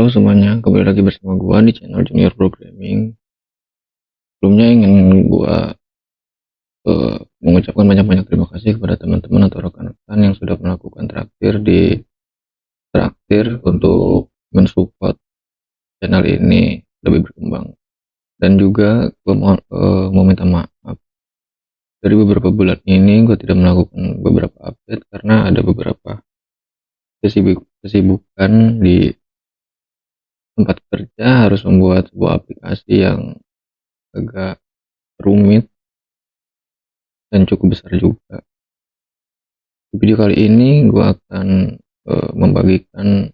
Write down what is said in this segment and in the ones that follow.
Halo semuanya, kembali lagi bersama gua di channel Junior Programming. Sebelumnya ingin gua mengucapkan banyak-banyak terima kasih kepada teman-teman atau rekan-rekan yang sudah melakukan traktir untuk mensupport channel ini lebih berkembang. Dan juga gua mau minta maaf, dari beberapa bulan ini gua tidak melakukan beberapa update karena ada beberapa kesibukan di tempat kerja, harus membuat sebuah aplikasi yang agak rumit dan cukup besar juga. Di video kali ini gue akan membagikan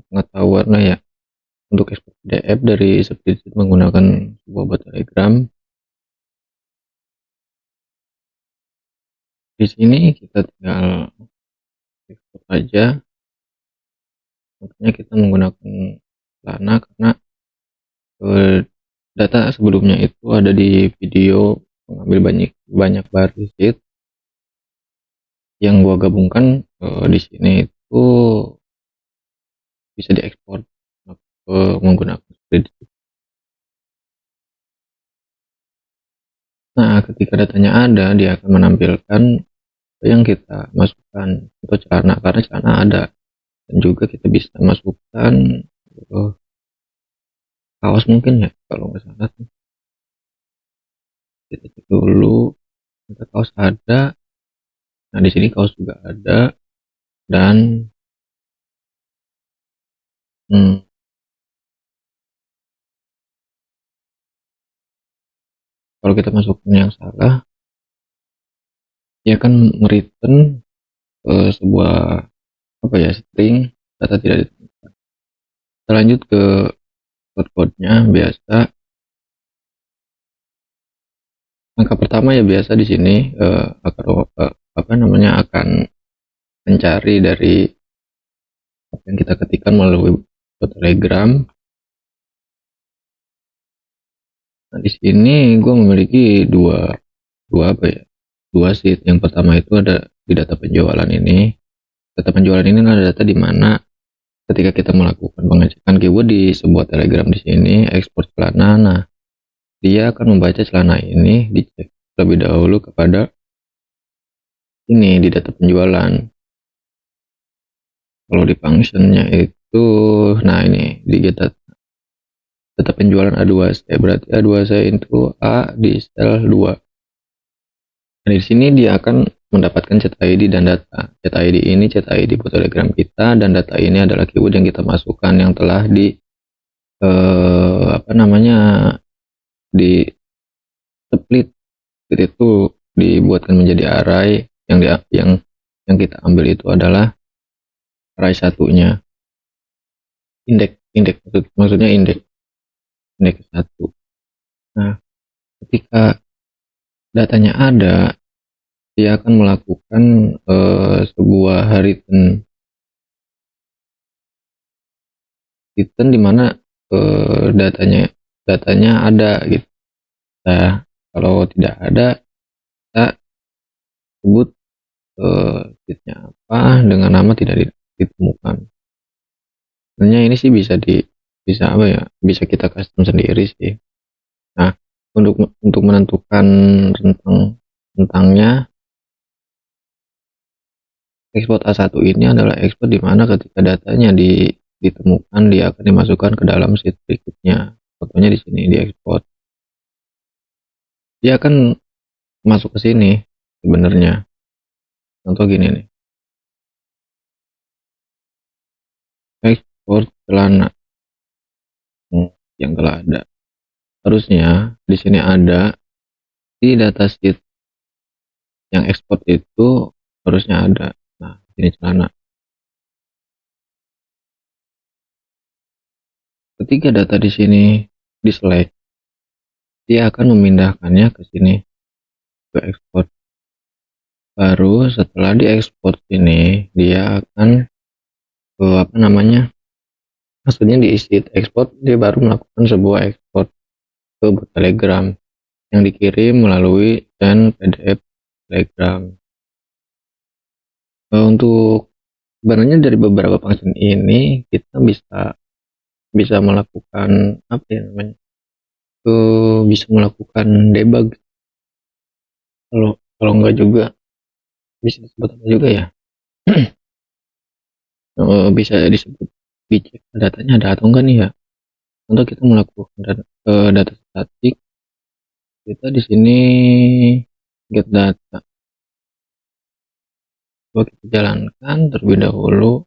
pengetahuan lah ya untuk ekspor PDF dari spreadsheet menggunakan sebuah bot Telegram. Di sini kita tinggal ekspor aja. Tentunya kita menggunakan Lana karena data sebelumnya itu ada di video mengambil banyak baris sheet yang gua gabungkan di sini itu bisa diekspor menggunakan spreadsheet. Nah, ketika datanya ada, dia akan menampilkan yang kita masukkan atau celana, karena celana ada, dan juga kita bisa masukkan kaos mungkin ya, kalau nggak salah. Kita cek dulu, kita kaos ada. Nah, di sini kaos juga ada, dan kalau kita masukkan yang salah, dia akan mereturn sebuah string data tidak ditemukan. Kita lanjut ke code-nya biasa. Angka pertama ya biasa di sini akan mencari dari apa yang kita ketikkan melalui Telegram. Nah, di sini gue memiliki dua sheet. Yang pertama itu ada di data penjualan ini. Data penjualan ini adalah data di mana ketika kita melakukan pengecekan keyword di sebuah Telegram di sini, ekspor celana. Nah, dia akan membaca celana ini, dicek terlebih dahulu kepada ini di data penjualan. Kalau di functionnya itu, nah ini di data penjualan A2C, berarti A2C itu A di sel 2. Nah, di sini dia akan mendapatkan chat ID dan data. Chat ID ini chat ID bot Telegram kita, dan data ini adalah keyword yang kita masukkan yang telah di di split itu dibuatkan menjadi array. Yang kita ambil itu adalah array satunya, indeks maksudnya indeks 1. Nah, ketika datanya ada, dia akan melakukan sebuah return di mana datanya ada gitu. Nah, kalau tidak ada, kita sebut sheetnya apa dengan nama tidak ditemukan. Sebenarnya ini sih bisa kita custom sendiri sih. Nah, untuk menentukan rentangnya, ekspor A1 ini adalah ekspor di mana ketika datanya ditemukan, dia akan dimasukkan ke dalam sheet berikutnya. Contohnya di sini diekspor. Dia akan masuk ke sini sebenarnya. Contoh gini nih. Ekspor celana yang telah ada. Harusnya di sini ada di data sheet yang ekspor itu harusnya ada. Nah, ini celana. Ketika data di sini diselect, dia akan memindahkannya ke sini, ke ekspor. Baru setelah diekspor ini, dia akan maksudnya di sheet ekspor, dia baru melakukan sebuah ekspor ke bot Telegram yang dikirim melalui chain PDF Telegram. Untuk sebenarnya dari beberapa function ini kita bisa bisa melakukan apa ya namanya, bisa melakukan debug. Kalau kalau enggak juga bisa disebut apa juga ya. Bisa disebut dicek datanya ada atau enggak nih ya. Untuk kita melakukan data statik, kita di sini get data. Coba kita jalankan terlebih dahulu.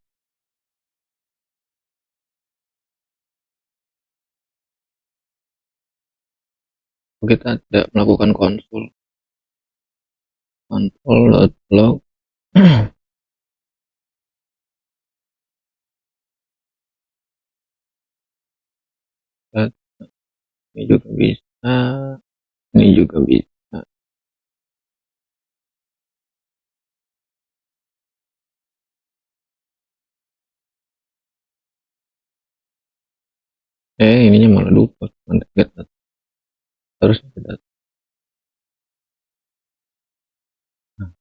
Kita tidak melakukan console.log. Ini juga bisa, ini juga bisa. Ininya malah lupa get data. Terus get data. Nah,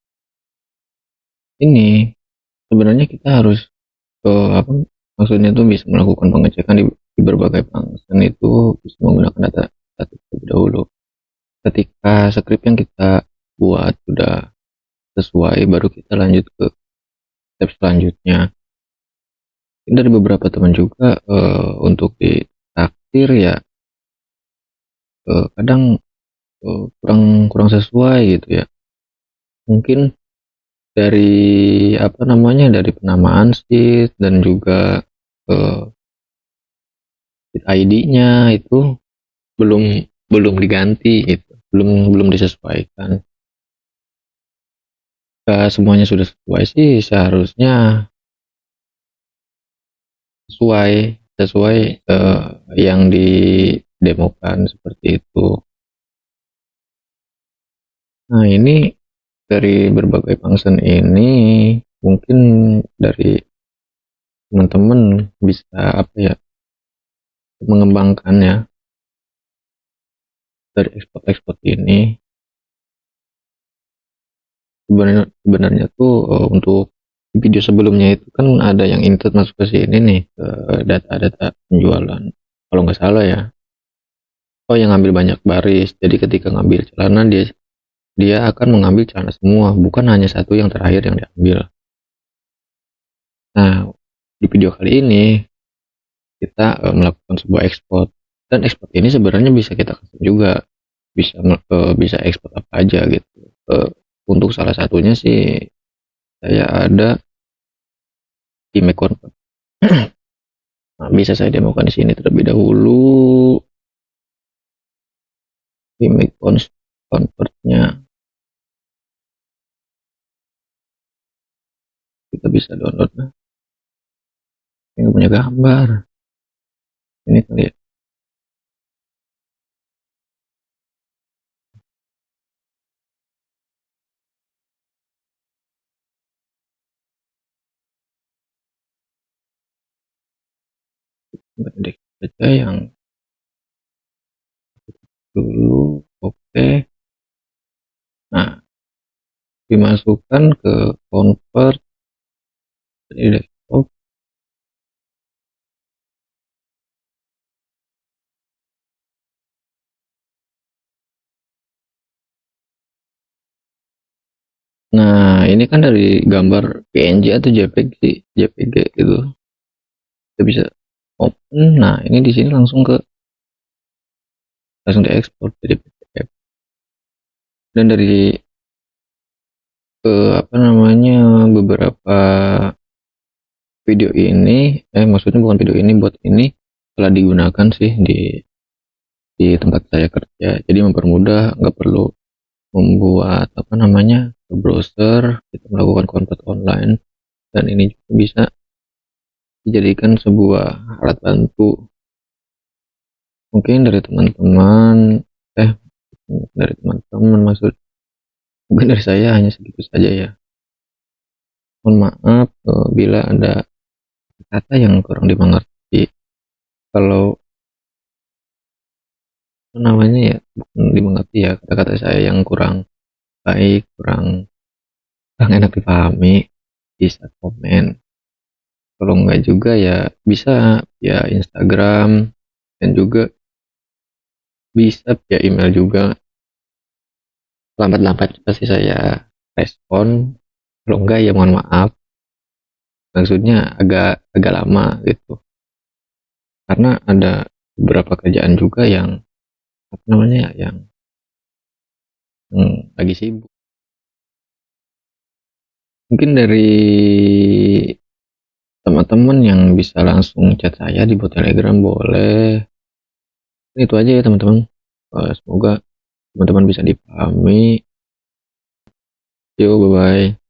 ini sebenarnya kita harus apa maksudnya tuh bisa melakukan pengecekan di berbagai function itu bisa menggunakan data statik terlebih dahulu. Ketika script yang kita buat sudah sesuai, baru kita lanjut ke step selanjutnya. Dari beberapa teman juga untuk di takdir ya kadang kurang kurang sesuai gitu ya. Mungkin dari apa namanya, dari penamaan sheet dan juga ID-nya itu belum belum diganti gitu, belum disesuaikan. Semuanya sudah sesuai sih, seharusnya sesuai sesuai yang didemokan seperti itu. Nah, ini dari berbagai function ini mungkin dari teman-teman bisa apa ya, mengembangkannya dari ekspor ini. Sebenarnya tuh untuk video sebelumnya itu kan ada yang input masuk ke sini nih, ke data-data penjualan kalau nggak salah ya. Yang ngambil banyak baris, jadi ketika ngambil celana dia dia akan mengambil celana semua, bukan hanya satu yang terakhir yang diambil. Nah, di video kali ini kita melakukan sebuah ekspor, dan ekspor ini sebenarnya bisa kita custom juga, bisa ekspor apa aja gitu. Untuk salah satunya sih saya ada image convert. Nah, bisa saya demokan di sini terlebih dahulu image convertnya. Kita bisa download, nah ini punya gambar ini kali ya. Pendek saja yang dulu. Oke, nah dimasukkan ke convert dari desktop. Nah, ini kan dari gambar PNG atau JPG sih, JPG gitu. Kita bisa open. Nah, ini di sini langsung diekspor jadi PDF. Dan dari apa namanya, beberapa video ini, maksudnya bukan video ini, bot ini telah digunakan sih di tempat saya kerja. Jadi mempermudah, nggak perlu membuat apa namanya browser, kita melakukan convert online, dan ini juga bisa dijadikan sebuah alat bantu. Mungkin dari teman-teman dari teman-teman maksud mungkin dari saya hanya segitu saja ya. Mohon maaf bila ada kata yang kurang dimengerti. Kalau namanya ya bukan dimengerti ya, kata-kata saya yang kurang baik, kurang enak dipahami, bisa komen. Kalau enggak juga ya bisa via Instagram, dan juga bisa via email juga. Lambat-lambat pasti saya respon, kalau enggak ya mohon maaf, maksudnya agak agak lama gitu, karena ada beberapa kerjaan juga yang apa namanya ya, yang lagi sibuk. Mungkin dari teman-teman yang bisa langsung chat saya di bot Telegram boleh. Itu aja ya teman-teman. Semoga teman-teman bisa dipahami. Yo, bye bye.